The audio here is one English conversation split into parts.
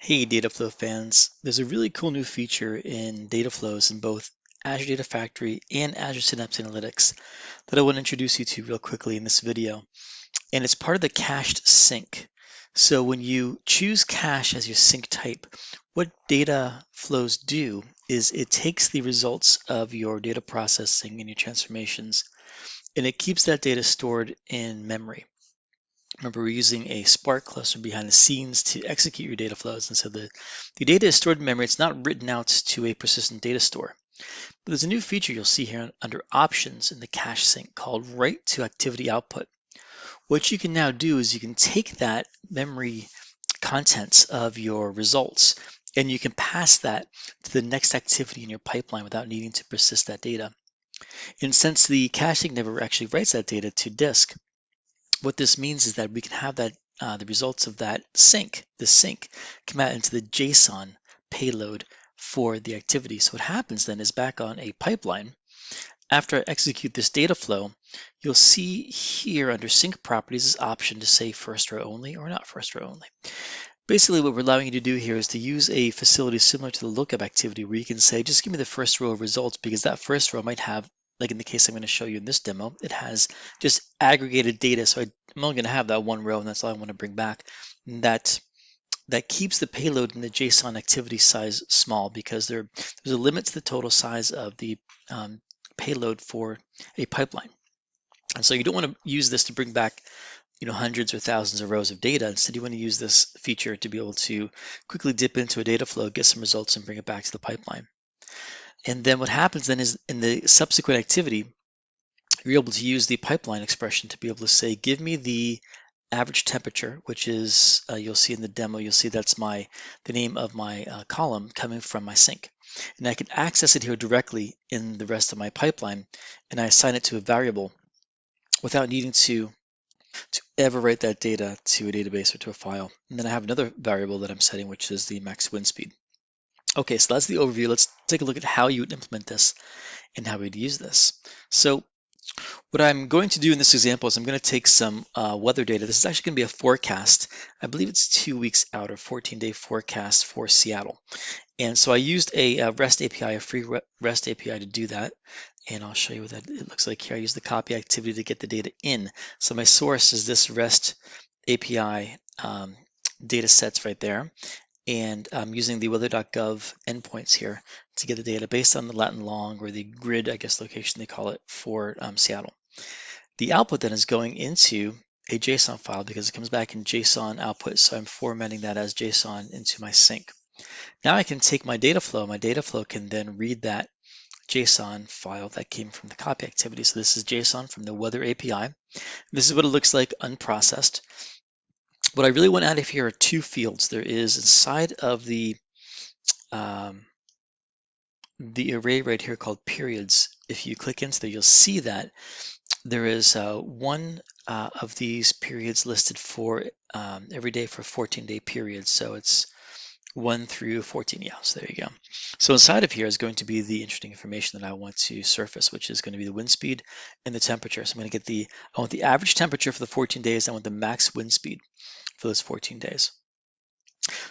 Hey, Dataflow fans. There's a really cool new feature in data flows in both Azure Data Factory and Azure Synapse Analytics that I want to introduce you to real quickly in this video. And it's part of the cached sync. So when you choose cache as your sync type, what data flows do is it takes the results of your data processing and your transformations, and it keeps that data stored in memory. Remember, we're using a Spark cluster behind the scenes to execute your data flows. And so the data is stored in memory. It's not written out to a persistent data store. But there's a new feature you'll see here under Options in the cache sync called Write to Activity Output. What you can now do is you can take that memory contents of your results and you can pass that to the next activity in your pipeline without needing to persist that data. And since the caching never actually writes that data to disk, what this means is that we can have that the results of that sync come out into the JSON payload for the activity. So what happens then is back on a pipeline, after I execute this data flow, you'll see here under sync properties this option to say first row only or not first row only. Basically what we're allowing you to do here is to use a facility similar to the lookup activity where you can say, just give me the first row of results, because that first row might have, like in the case I'm going to show you in this demo, it has just aggregated data. So I'm only going to have that one row and that's all I want to bring back. And that keeps the payload in the JSON activity size small because there's a limit to the total size of the payload for a pipeline. And so you don't want to use this to bring back hundreds or thousands of rows of data. Instead, you want to use this feature to be able to quickly dip into a data flow, get some results, and bring it back to the pipeline. And then what happens then is in the subsequent activity, you're able to use the pipeline expression to be able to say, give me the average temperature, which is, you'll see in the demo, you'll see that's the name of my column coming from my sync. And I can access it here directly in the rest of my pipeline, and I assign it to a variable without needing to ever write that data to a database or to a file. And then I have another variable that I'm setting, which is the max wind speed. Okay, so that's the overview. Let's take a look at how you would implement this and how we'd use this. So what I'm going to do in this example is I'm going to take some weather data. This is actually going to be a forecast. I believe it's 2 weeks out, or 14-day forecast for Seattle. And so I used a REST API, a free REST API to do that. And I'll show you what that it looks like here. I use the copy activity to get the data in. So my source is this REST API data sets right there. And I'm using the weather.gov endpoints here to get the data based on the Latin long, or the grid, I guess, location they call it for Seattle. The output then is going into a JSON file because it comes back in JSON output. So I'm formatting that as JSON into my sync. Now I can take my data flow. My data flow can then read that JSON file that came from the copy activity. So this is JSON from the weather API. This is what it looks like unprocessed. What I really want out of here are two fields. There is inside of the array right here called periods. If you click into there, you'll see that there is one of these periods listed for every day for 14-day periods. So it's 1 through 14. Yeah, so there you go. So inside of here is going to be the interesting information that I want to surface, which is going to be the wind speed and the temperature. So I'm going to get I want the average temperature for the 14 days. I want the max wind speed for those 14 days.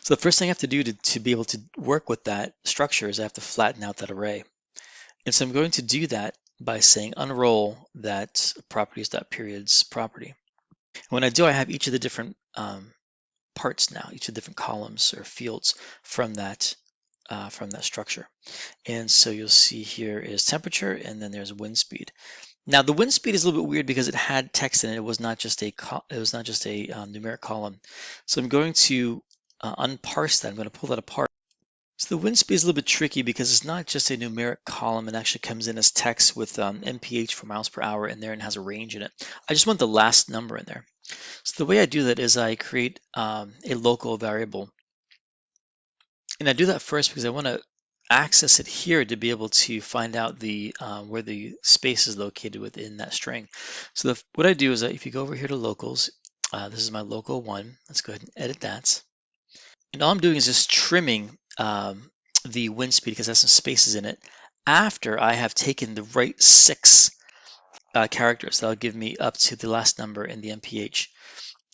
So the first thing I have to do to be able to work with that structure is I have to flatten out that array. And so I'm going to do that by saying unroll that properties.periods property. And when I do, I have each of the different parts now, each of the different columns or fields from that structure. And so you'll see here is temperature, and then there's wind speed. Now the wind speed is a little bit weird because it had text in it. It was not just a numeric column. So I'm going to unparse that. I'm going to pull that apart. So the wind speed is a little bit tricky because it's not just a numeric column. It actually comes in as text with MPH for miles per hour in there and has a range in it. I just want the last number in there. So the way I do that is I create a local variable. And I do that first because I want to access it here to be able to find out where the space is located within that string. So what I do is if you go over here to locals, this is my local one. Let's go ahead and edit that. And all I'm doing is just trimming the wind speed because it has some spaces in it after I have taken the right 6 characters. That'll give me up to the last number in the MPH.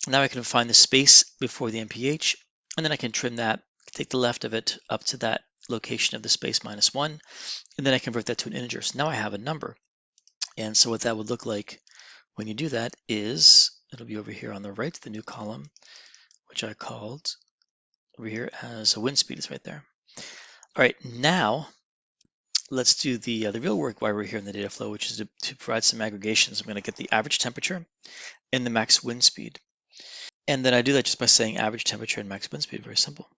Now I can find the space before the MPH, and then I can trim that take the left of it up to that location of the space -1, and then I convert that to an integer. So now I have a number. And so what that would look like when you do that is, it'll be over here on the right, the new column, which I called over here as a wind speed is right there. All right, now let's do the real work while we're here in the data flow, which is to provide some aggregations. I'm going to get the average temperature and the max wind speed. And then I do that just by saying average temperature and max wind speed, very simple.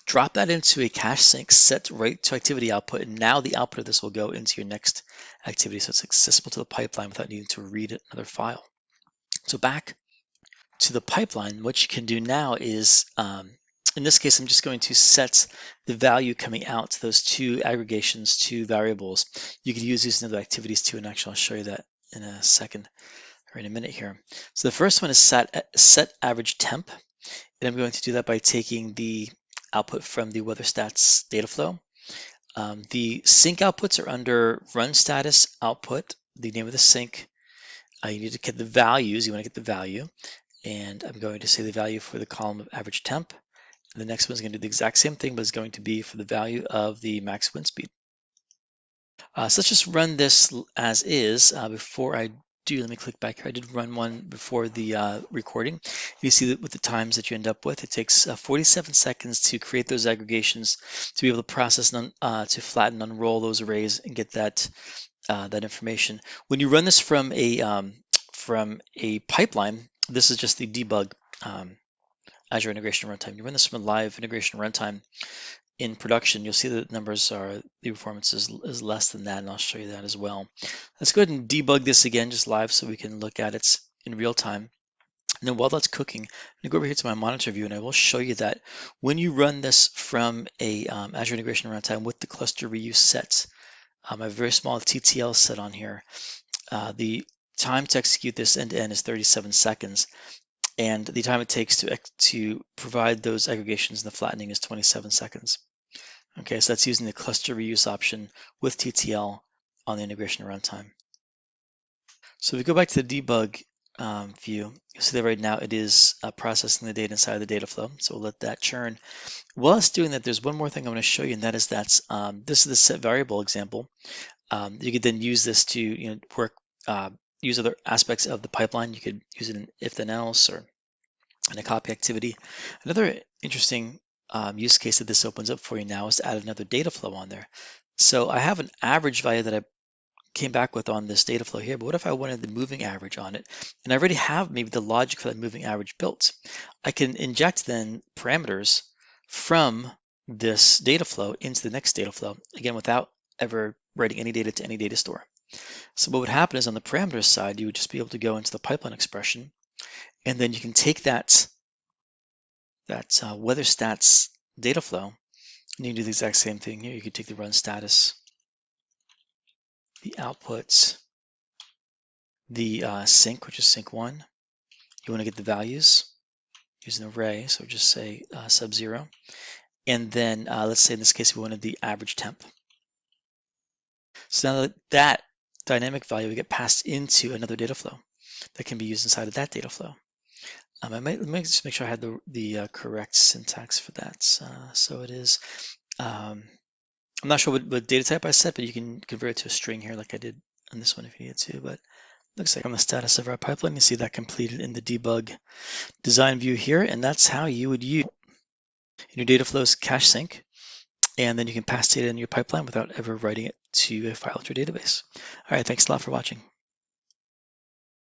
Drop that into a cache sync set right to activity output, and now the output of this will go into your next activity, so it's accessible to the pipeline without needing to read another file. So back to the pipeline, what you can do now is, in this case, I'm just going to set the value coming out to those two aggregations, two variables. You could use these in other activities too, and actually I'll show you that in a second or in a minute here. So the first one is set average temp, and I'm going to do that by taking the output from the weather stats data flow. The sync outputs are under run status output, the name of the sync. You need to get the values, you want to get the value, and I'm going to say the value for the column of average temp. And the next one's going to do the exact same thing, but it's going to be for the value of the max wind speed. So let's just run this as is. Before I do, let me click back here. I did run one before the recording. You see that with the times that you end up with, it takes 47 seconds to create those aggregations, to be able to process, to flatten, unroll those arrays, and get that that information. When you run this from a pipeline, this is just the debug Azure integration runtime. You run this from a live integration runtime in production, you'll see that the performance is less than that, and I'll show you that as well. Let's go ahead and debug this again, just live, so we can look at it in real time. And then while that's cooking, I'm gonna go over here to my monitor view, and I will show you that when you run this from a Azure integration runtime with the cluster reuse sets, I have a very small TTL set on here. The time to execute this end to end is 37 seconds. And the time it takes to provide those aggregations and the flattening is 27 seconds. Okay, so that's using the cluster reuse option with TTL on the integration runtime. So if we go back to the debug view, you'll see that right now it is processing the data inside of the data flow. So we'll let that churn. While it's doing that, there's one more thing I'm going to show you, and that is this is the set variable example. You could then use this to use other aspects of the pipeline. You could use it in if then else or in a copy activity. Another interesting use case that this opens up for you now is to add another data flow on there. So I have an average value that I came back with on this data flow here, but what if I wanted the moving average on it? And I already have maybe the logic for that moving average built. I can inject then parameters from this data flow into the next data flow, again, without ever writing any data to any data store. So what would happen is on the parameters side, you would just be able to go into the pipeline expression, and then you can take that weather stats data flow, and you can do the exact same thing here. You could take the run status, the outputs, the sync, which is sync 1. You want to get the values using an array, so just say sub-0. And then let's say in this case we wanted the average temp. So now that dynamic value we get passed into another data flow that can be used inside of that data flow. Let me just make sure I had the correct syntax for that. So it is, I'm not sure what data type I set, but you can convert it to a string here like I did on this one if you needed to. But looks like on the status of our pipeline, you see that completed in the debug design view here, and that's how you would use in your data flows cache sync, and then you can pass data in your pipeline without ever writing it to a file to your database. All right, thanks a lot for watching.